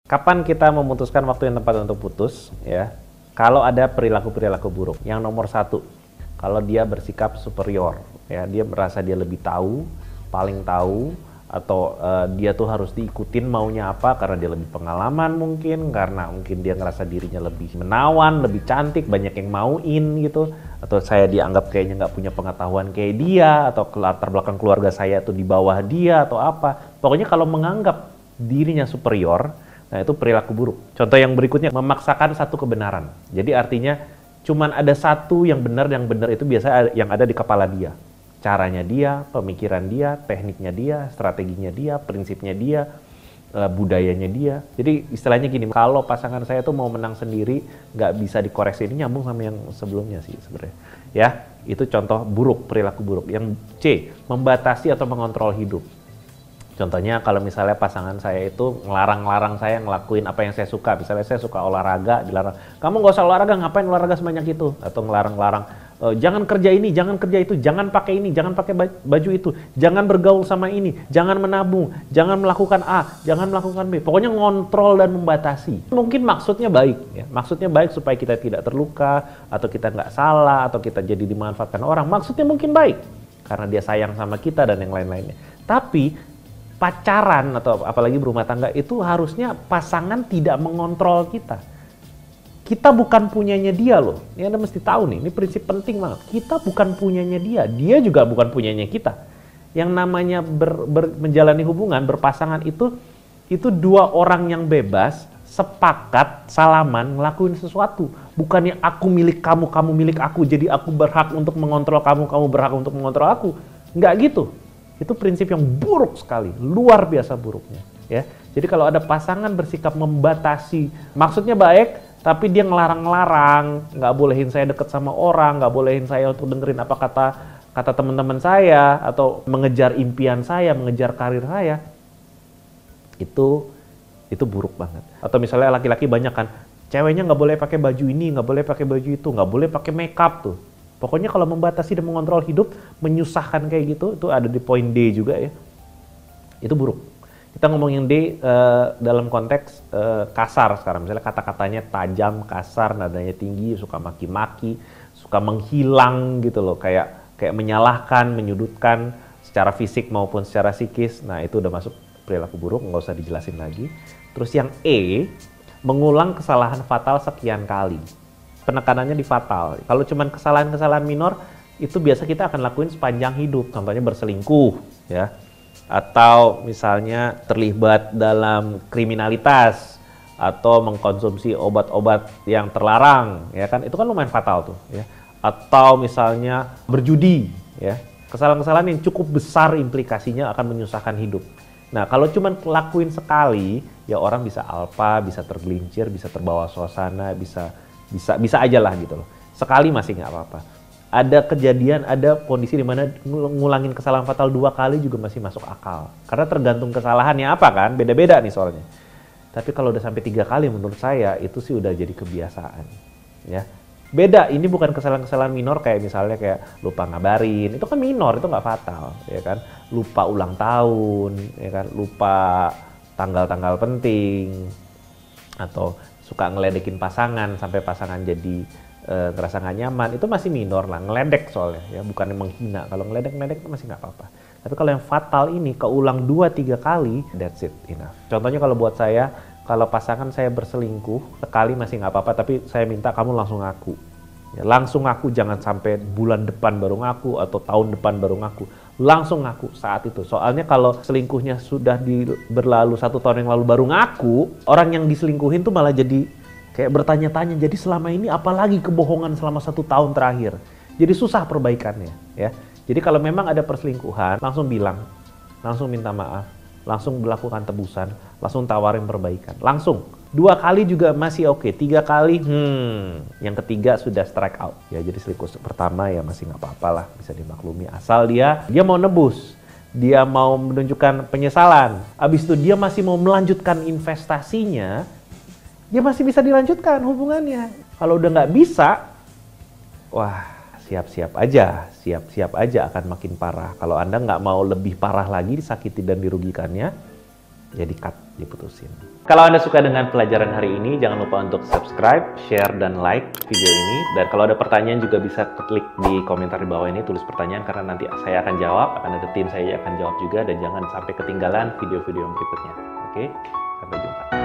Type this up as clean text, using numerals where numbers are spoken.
Kapan kita memutuskan waktu yang tepat untuk putus? Ya, kalau ada perilaku-perilaku buruk. Yang nomor satu, kalau dia bersikap superior, ya, dia merasa dia lebih tahu, paling tahu, atau dia tuh harus diikutin maunya apa karena dia lebih pengalaman mungkin, karena mungkin dia ngerasa dirinya lebih menawan, lebih cantik, banyak yang mauin gitu, atau saya dianggap kayaknya nggak punya pengetahuan kayak dia, atau latar belakang keluarga saya tuh di bawah dia atau apa. Pokoknya kalau menganggap dirinya superior, nah itu perilaku buruk. Contoh yang berikutnya, memaksakan satu kebenaran. Jadi artinya cuman ada satu yang benar itu biasanya yang ada di kepala dia. Caranya dia, pemikiran dia, tekniknya dia, strateginya dia, prinsipnya dia, budayanya dia. Jadi istilahnya gini, kalau pasangan saya tuh mau menang sendiri, nggak bisa dikoreksi. Ini nyambung sama yang sebelumnya sih sebenarnya. Ya, itu contoh buruk, perilaku buruk. Yang C, membatasi atau mengontrol hidup. Contohnya kalau misalnya pasangan saya itu ngelarang-larang saya ngelakuin apa yang saya suka. Misalnya saya suka olahraga, dilarang, kamu nggak usah olahraga, ngapain olahraga sebanyak itu? Atau ngelarang-larang, jangan kerja ini, jangan kerja itu, jangan pakai ini, jangan pakai baju itu, jangan bergaul sama ini, jangan menabung, jangan melakukan A, jangan melakukan B. Pokoknya ngontrol dan membatasi. Mungkin maksudnya baik, ya. Maksudnya baik supaya kita tidak terluka, atau kita nggak salah, atau kita jadi dimanfaatkan orang. Maksudnya mungkin baik, karena dia sayang sama kita dan yang lain-lainnya. Tapi pacaran atau apalagi berumah tangga itu harusnya pasangan tidak mengontrol kita. Kita bukan punyanya dia loh. Ini Anda mesti tahu nih, ini prinsip penting banget. Kita bukan punyanya dia, dia juga bukan punyanya kita. Yang namanya menjalani hubungan, berpasangan itu dua orang yang bebas, sepakat, salaman, ngelakuin sesuatu. Bukannya aku milik kamu, kamu milik aku, jadi aku berhak untuk mengontrol kamu, kamu berhak untuk mengontrol aku. Nggak gitu. Itu prinsip yang buruk sekali, luar biasa buruknya. Ya, jadi kalau ada pasangan bersikap membatasi, maksudnya baik, tapi dia ngelarang-larang, nggak bolehin saya deket sama orang, nggak bolehin saya untuk dengerin apa kata teman-teman saya, atau mengejar impian saya, mengejar karir saya, itu buruk banget. Atau misalnya laki-laki banyak kan, ceweknya nggak boleh pakai baju ini, nggak boleh pakai baju itu, nggak boleh pakai makeup tuh. Pokoknya kalau membatasi dan mengontrol hidup, menyusahkan kayak gitu, itu ada di poin D juga ya. Itu buruk. Kita ngomongin D dalam konteks kasar sekarang. Misalnya kata-katanya tajam, kasar, nadanya tinggi, suka maki-maki, suka menghilang gitu loh. Kayak menyalahkan, menyudutkan secara fisik maupun secara psikis. Nah itu udah masuk perilaku buruk, nggak usah dijelasin lagi. Terus yang E, mengulang kesalahan fatal sekian kali. Penekanannya di fatal. Kalau cuma kesalahan-kesalahan minor, itu biasa kita akan lakuin sepanjang hidup. Contohnya berselingkuh, ya, atau misalnya terlibat dalam kriminalitas, atau mengkonsumsi obat-obat yang terlarang, ya kan? Itu kan lumayan fatal tuh, ya. Atau misalnya berjudi, ya. Kesalahan-kesalahan yang cukup besar implikasinya akan menyusahkan hidup. Nah, kalau cuma lakuin sekali, ya orang bisa alpa, bisa tergelincir, bisa terbawa suasana, bisa aja lah gitu loh. Sekali masih nggak apa-apa. Ada kejadian, ada kondisi di mana ngulangin kesalahan fatal 2 kali juga masih masuk akal. Karena tergantung kesalahannya apa kan, beda-beda nih soalnya. Tapi kalau udah sampai 3 kali menurut saya itu sih udah jadi kebiasaan. Ya. Beda, ini bukan kesalahan-kesalahan minor kayak misalnya kayak lupa ngabarin, itu kan minor, itu nggak fatal, ya kan. Lupa ulang tahun, ya kan, lupa tanggal-tanggal penting, atau suka ngeledekin pasangan sampai pasangan jadi ngerasa nggak nyaman, itu masih minor lah, ngeledek soalnya ya, bukan menghina. Kalau ngeledek itu masih nggak apa-apa. Tapi kalau yang fatal ini keulang 2-3 kali, that's it, enough. Contohnya kalau buat saya, kalau pasangan saya berselingkuh sekali masih nggak apa-apa, tapi saya minta kamu langsung ngaku. Ya, langsung ngaku, jangan sampai bulan depan baru ngaku atau tahun depan baru ngaku. Langsung ngaku saat itu. Soalnya kalau selingkuhnya sudah berlalu 1 tahun yang lalu baru ngaku, orang yang diselingkuhin tuh malah jadi kayak bertanya-tanya, jadi selama ini apalagi kebohongan selama 1 tahun terakhir. Jadi susah perbaikannya, ya. Jadi kalau memang ada perselingkuhan, langsung bilang, langsung minta maaf, langsung melakukan tebusan, langsung tawarin perbaikan, langsung. 2 kali juga masih oke, 3 kali, yang ketiga sudah strike out. Ya jadi selingkuh pertama ya masih nggak apa-apa lah, bisa dimaklumi. Asal dia mau nebus, dia mau menunjukkan penyesalan. Abis itu dia masih mau melanjutkan investasinya, dia masih bisa dilanjutkan hubungannya. Kalau udah nggak bisa, wah siap-siap aja akan makin parah. Kalau Anda nggak mau lebih parah lagi disakiti dan dirugikannya, ya di-cut, diputusin. Kalau Anda suka dengan pelajaran hari ini, jangan lupa untuk subscribe, share, dan like video ini. Dan kalau ada pertanyaan juga bisa klik di komentar di bawah ini, tulis pertanyaan karena nanti saya akan jawab, akan ada tim saya akan jawab juga, dan jangan sampai ketinggalan video-video yang berikutnya. Oke, sampai jumpa.